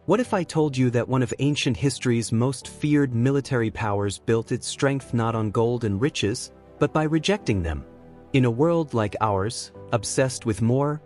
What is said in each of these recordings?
What if I told you that one of ancient history's most feared military powers built its strength not on gold and riches, but by rejecting them? In a world like ours, obsessed with more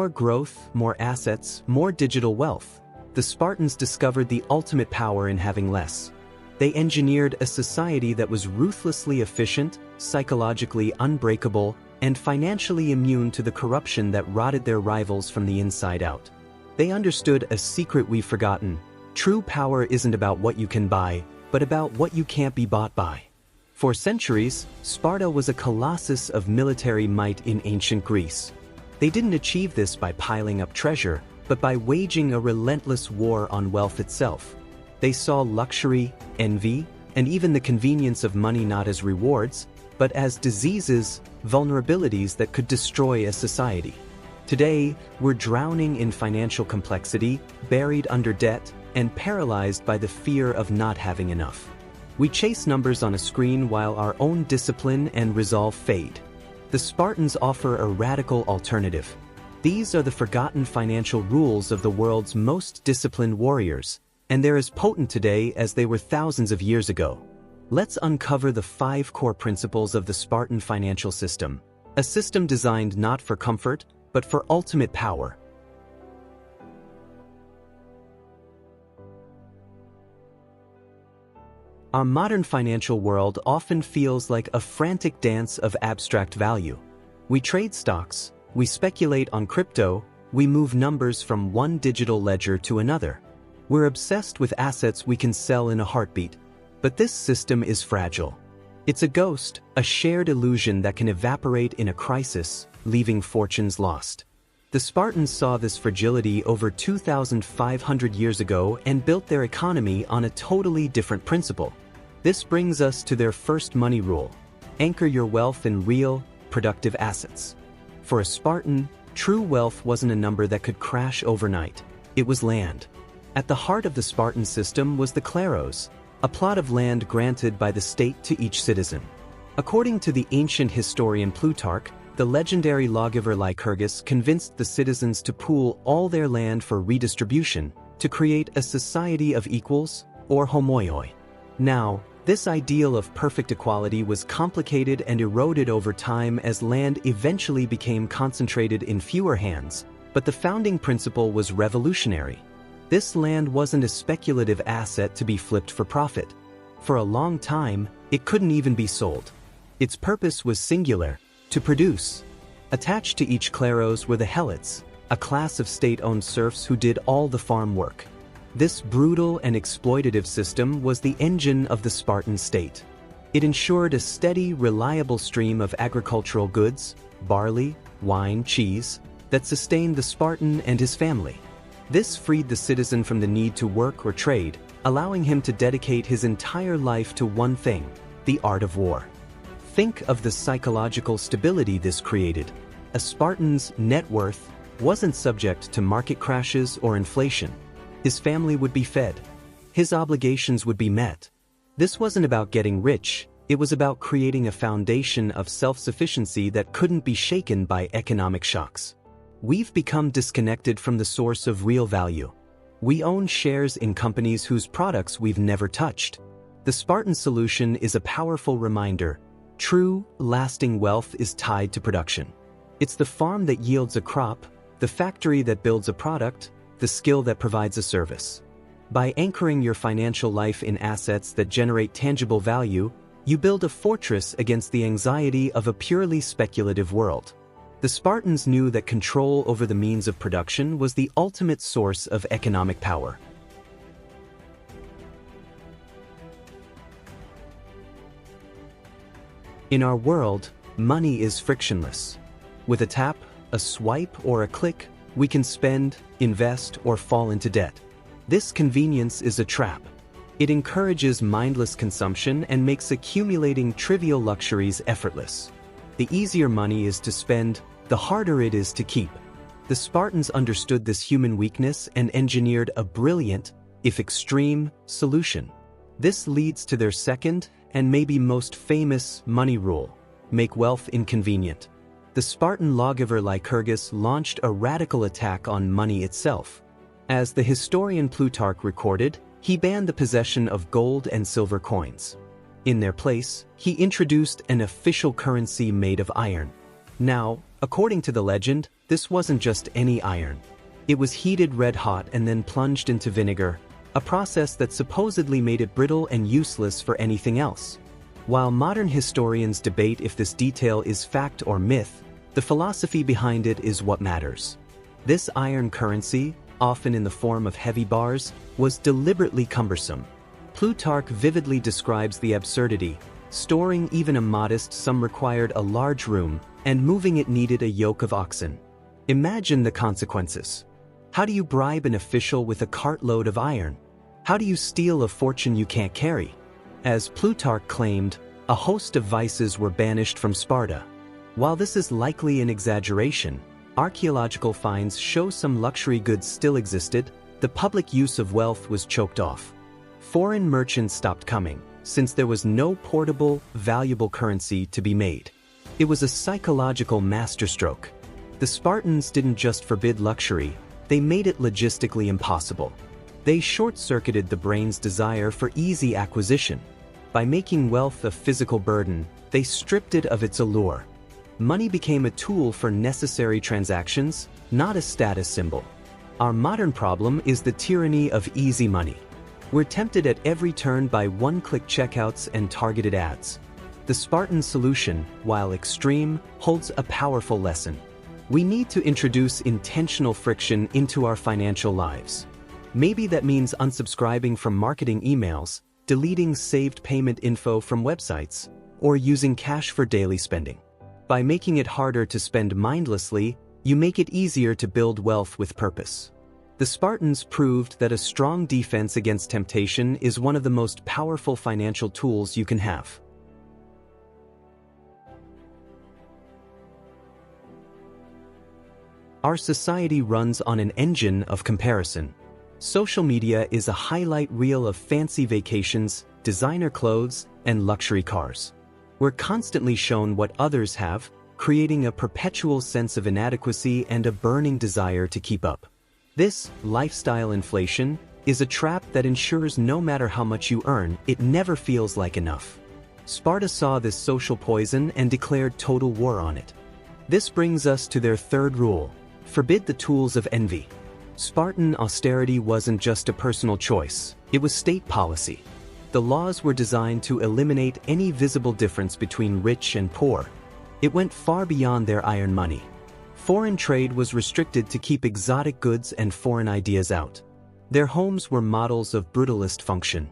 growth, more assets, more digital wealth, the Spartans discovered the ultimate power in having less. They engineered a society that was ruthlessly efficient, psychologically unbreakable, and financially immune to the corruption that rotted their rivals from the inside out. They understood a secret we've forgotten. True power isn't about what you can buy, but about what you can't be bought by. For centuries, Sparta was a colossus of military might in ancient Greece. They didn't achieve this by piling up treasure, but by waging a relentless war on wealth itself. They saw luxury, envy, and even the convenience of money not as rewards, but as diseases, vulnerabilities that could destroy a society. Today, we're drowning in financial complexity, buried under debt, and paralyzed by the fear of not having enough. We chase numbers on a screen while our own discipline and resolve fade. The Spartans offer a radical alternative. These are the forgotten financial rules of the world's most disciplined warriors, and they're as potent today as they were thousands of years ago. Let's uncover the 5 core principles of the Spartan financial system, a system designed not for comfort, but for ultimate power. Our modern financial world often feels like a frantic dance of abstract value. We trade stocks, we speculate on crypto, we move numbers from one digital ledger to another. We're obsessed with assets we can sell in a heartbeat. But this system is fragile. It's a ghost, a shared illusion that can evaporate in a crisis, leaving fortunes lost. The Spartans saw this fragility over 2,500 years ago and built their economy on a totally different principle. This brings us to their first money rule: anchor your wealth in real, productive assets. For a Spartan, true wealth wasn't a number that could crash overnight. It was land. At the heart of the Spartan system was the kleros, a plot of land granted by the state to each citizen. According to the ancient historian Plutarch, the legendary lawgiver Lycurgus convinced the citizens to pool all their land for redistribution to create a society of equals, or homoioi. Now, this ideal of perfect equality was complicated and eroded over time as land eventually became concentrated in fewer hands, but the founding principle was revolutionary. This land wasn't a speculative asset to be flipped for profit. For a long time, it couldn't even be sold. Its purpose was singular: to produce. Attached to each kleros were the helots, a class of state-owned serfs who did all the farm work. This brutal and exploitative system was the engine of the Spartan state. It ensured a steady, reliable stream of agricultural goods, barley, wine, cheese, that sustained the Spartan and his family. This freed the citizen from the need to work or trade, allowing him to dedicate his entire life to one thing: the art of war. Think of the psychological stability this created. A Spartan's net worth wasn't subject to market crashes or inflation. His family would be fed. His obligations would be met. This wasn't about getting rich, it was about creating a foundation of self-sufficiency that couldn't be shaken by economic shocks. We've become disconnected from the source of real value. We own shares in companies whose products we've never touched. The Spartan solution is a powerful reminder: true, lasting wealth is tied to production. It's the farm that yields a crop, the factory that builds a product, the skill that provides a service. By anchoring your financial life in assets that generate tangible value, you build a fortress against the anxiety of a purely speculative world. The Spartans knew that control over the means of production was the ultimate source of economic power. In our world, money is frictionless. With a tap, a swipe, or a click, we can spend, invest, or fall into debt. This convenience is a trap. It encourages mindless consumption and makes accumulating trivial luxuries effortless. The easier money is to spend, the harder it is to keep. The Spartans understood this human weakness and engineered a brilliant, if extreme, solution. This leads to their second, and maybe most famous, money rule: make wealth inconvenient. The Spartan lawgiver Lycurgus launched a radical attack on money itself. As the historian Plutarch recorded, he banned the possession of gold and silver coins. In their place, he introduced an official currency made of iron. Now, according to the legend, this wasn't just any iron. It was heated red hot and then plunged into vinegar, a process that supposedly made it brittle and useless for anything else. While modern historians debate if this detail is fact or myth, the philosophy behind it is what matters. This iron currency, often in the form of heavy bars, was deliberately cumbersome. Plutarch vividly describes the absurdity. Storing even a modest sum required a large room, and moving it needed a yoke of oxen. Imagine the consequences. How do you bribe an official with a cartload of iron? How do you steal a fortune you can't carry? As Plutarch claimed, a host of vices were banished from Sparta. While this is likely an exaggeration, archaeological finds show some luxury goods still existed. The public use of wealth was choked off. Foreign merchants stopped coming, since there was no portable, valuable currency to be made. It was a psychological masterstroke. The Spartans didn't just forbid luxury, they made it logistically impossible. They short-circuited the brain's desire for easy acquisition. By making wealth a physical burden, they stripped it of its allure. Money became a tool for necessary transactions, not a status symbol. Our modern problem is the tyranny of easy money. We're tempted at every turn by one-click checkouts and targeted ads. The Spartan solution, while extreme, holds a powerful lesson. We need to introduce intentional friction into our financial lives. Maybe that means unsubscribing from marketing emails, deleting saved payment info from websites, or using cash for daily spending. By making it harder to spend mindlessly, you make it easier to build wealth with purpose. The Spartans proved that a strong defense against temptation is one of the most powerful financial tools you can have. Our society runs on an engine of comparison. Social media is a highlight reel of fancy vacations, designer clothes, and luxury cars. We're constantly shown what others have, creating a perpetual sense of inadequacy and a burning desire to keep up. This lifestyle inflation is a trap that ensures no matter how much you earn, it never feels like enough. Sparta saw this social poison and declared total war on it. This brings us to their third rule: forbid the tools of envy. Spartan austerity wasn't just a personal choice, it was state policy. The laws were designed to eliminate any visible difference between rich and poor. It went far beyond their iron money. Foreign trade was restricted to keep exotic goods and foreign ideas out. Their homes were models of brutalist function.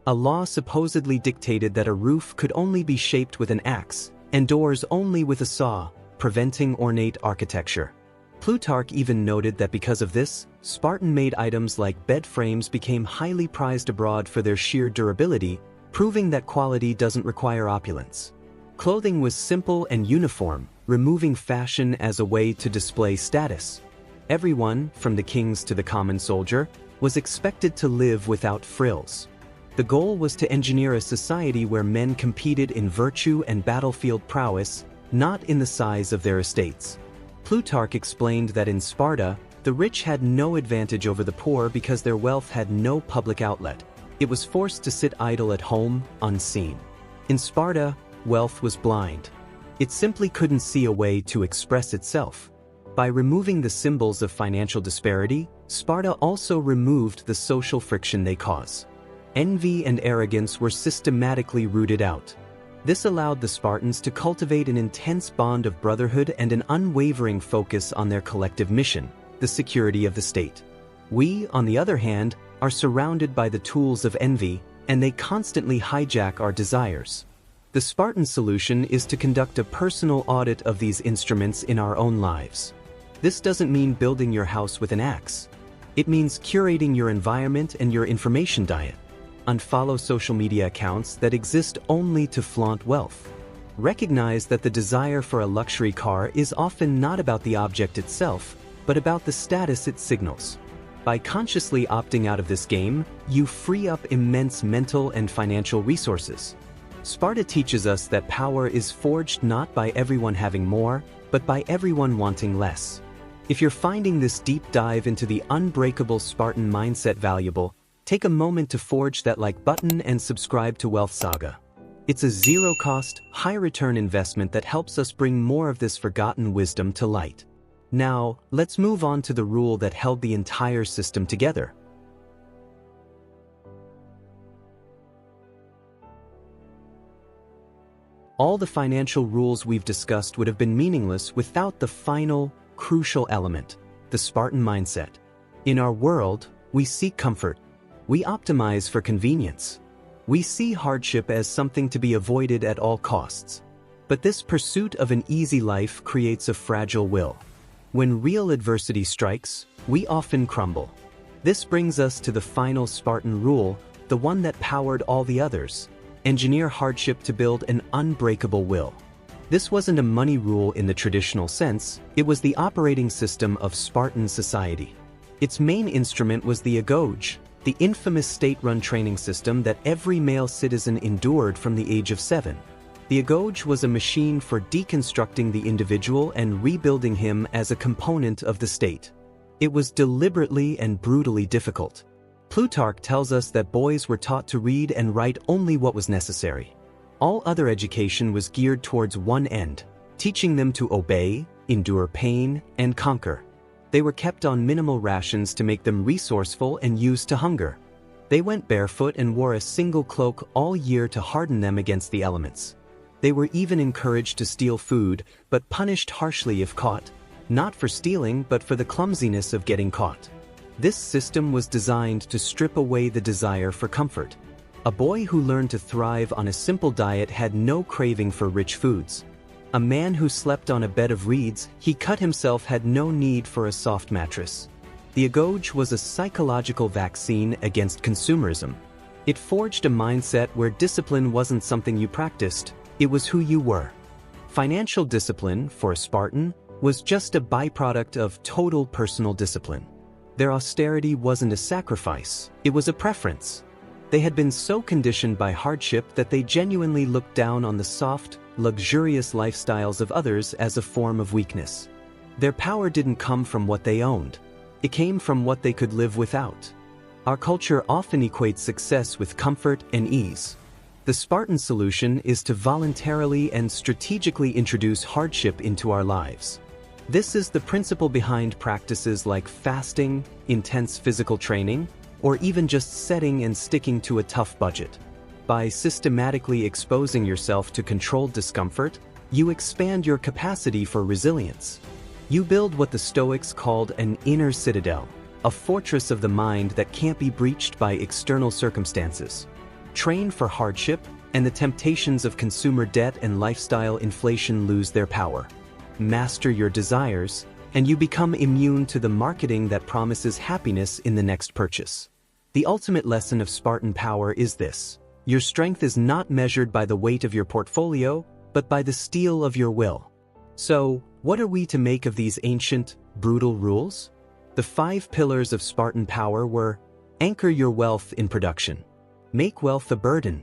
A law supposedly dictated that a roof could only be shaped with an axe, and doors only with a saw, preventing ornate architecture. Plutarch even noted that because of this, Spartan-made items like bed frames became highly prized abroad for their sheer durability, proving that quality doesn't require opulence. Clothing was simple and uniform, removing fashion as a way to display status. Everyone, from the kings to the common soldier, was expected to live without frills. The goal was to engineer a society where men competed in virtue and battlefield prowess, not in the size of their estates. Plutarch explained that in Sparta, the rich had no advantage over the poor because their wealth had no public outlet. It was forced to sit idle at home, unseen. In Sparta, wealth was blind. It simply couldn't see a way to express itself. By removing the symbols of financial disparity, Sparta also removed the social friction they cause. Envy and arrogance were systematically rooted out. This allowed the Spartans to cultivate an intense bond of brotherhood and an unwavering focus on their collective mission, the security of the state. We, on the other hand, are surrounded by the tools of envy, and they constantly hijack our desires. The Spartan solution is to conduct a personal audit of these instruments in our own lives. This doesn't mean building your house with an axe. It means curating your environment and your information diet. Unfollow social media accounts that exist only to flaunt wealth. Recognize that the desire for a luxury car is often not about the object itself, but about the status it signals. By consciously opting out of this game, you free up immense mental and financial resources. Sparta teaches us that power is forged not by everyone having more, but by everyone wanting less. If you're finding this deep dive into the unbreakable Spartan mindset valuable, take a moment to forge that like button and subscribe to Wealth Saga. It's a zero-cost, high-return investment that helps us bring more of this forgotten wisdom to light. Now, let's move on to the rule that held the entire system together. All the financial rules we've discussed would have been meaningless without the final, crucial element, the Spartan mindset. In our world, we seek comfort. We optimize for convenience. We see hardship as something to be avoided at all costs. But this pursuit of an easy life creates a fragile will. When real adversity strikes, we often crumble. This brings us to the final Spartan rule, the one that powered all the others: engineer hardship to build an unbreakable will. This wasn't a money rule in the traditional sense, it was the operating system of Spartan society. Its main instrument was the agoge, the infamous state-run training system that every male citizen endured from the age of 7. The agoge was a machine for deconstructing the individual and rebuilding him as a component of the state. It was deliberately and brutally difficult. Plutarch tells us that boys were taught to read and write only what was necessary. All other education was geared towards one end, teaching them to obey, endure pain, and conquer. They were kept on minimal rations to make them resourceful and used to hunger. They went barefoot and wore a single cloak all year to harden them against the elements. They were even encouraged to steal food, but punished harshly if caught, not for stealing but for the clumsiness of getting caught. This system was designed to strip away the desire for comfort. A boy who learned to thrive on a simple diet had no craving for rich foods. A man who slept on a bed of reeds he cut himself had no need for a soft mattress. The agoge was a psychological vaccine against consumerism. It forged a mindset where discipline wasn't something you practiced, it was who you were. Financial discipline, for a Spartan, was just a byproduct of total personal discipline. Their austerity wasn't a sacrifice, it was a preference. They had been so conditioned by hardship that they genuinely looked down on the soft, luxurious lifestyles of others as a form of weakness. Their power didn't come from what they owned, it came from what they could live without. Our culture often equates success with comfort and ease. The Spartan solution is to voluntarily and strategically introduce hardship into our lives. This is the principle behind practices like fasting, intense physical training, or even just setting and sticking to a tough budget. By systematically exposing yourself to controlled discomfort, you expand your capacity for resilience. You build what the Stoics called an inner citadel, a fortress of the mind that can't be breached by external circumstances. Train for hardship, and the temptations of consumer debt and lifestyle inflation lose their power. Master your desires, and you become immune to the marketing that promises happiness in the next purchase. The ultimate lesson of Spartan power is this: your strength is not measured by the weight of your portfolio, but by the steel of your will. So, what are we to make of these ancient, brutal rules? The 5 pillars of Spartan power were: anchor your wealth in production, make wealth a burden,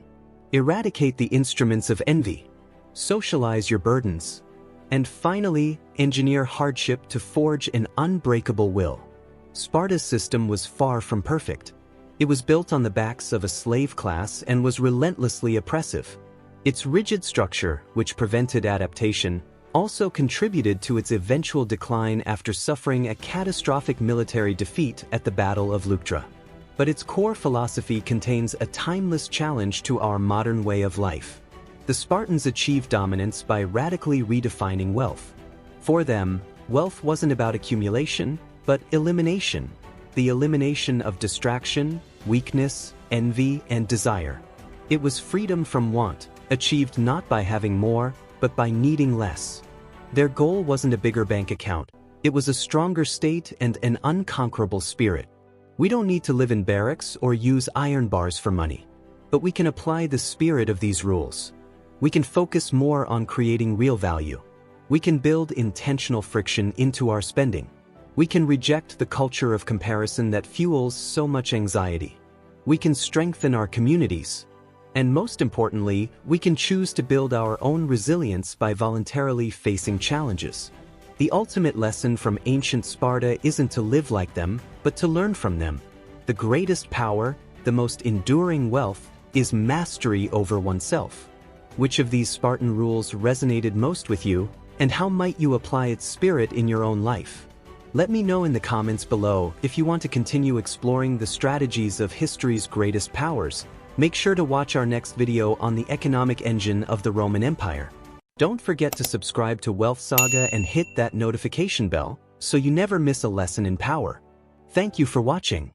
eradicate the instruments of envy, socialize your burdens, and finally, engineer hardship to forge an unbreakable will. Sparta's system was far from perfect. It was built on the backs of a slave class and was relentlessly oppressive. Its rigid structure, which prevented adaptation, also contributed to its eventual decline after suffering a catastrophic military defeat at the Battle of Leuctra. But its core philosophy contains a timeless challenge to our modern way of life. The Spartans achieved dominance by radically redefining wealth. For them, wealth wasn't about accumulation, but elimination. The elimination of distraction, weakness, envy, and desire. It was freedom from want, achieved not by having more, but by needing less. Their goal wasn't a bigger bank account, it was a stronger state and an unconquerable spirit. We don't need to live in barracks or use iron bars for money, but we can apply the spirit of these rules. We can focus more on creating real value. We can build intentional friction into our spending. We can reject the culture of comparison that fuels so much anxiety. We can strengthen our communities. And most importantly, we can choose to build our own resilience by voluntarily facing challenges. The ultimate lesson from ancient Sparta isn't to live like them, but to learn from them. The greatest power, the most enduring wealth, is mastery over oneself. Which of these Spartan rules resonated most with you, and how might you apply its spirit in your own life? Let me know in the comments below if you want to continue exploring the strategies of history's greatest powers. Make sure to watch our next video on the economic engine of the Roman Empire. Don't forget to subscribe to Wealth Saga and hit that notification bell so you never miss a lesson in power. Thank you for watching.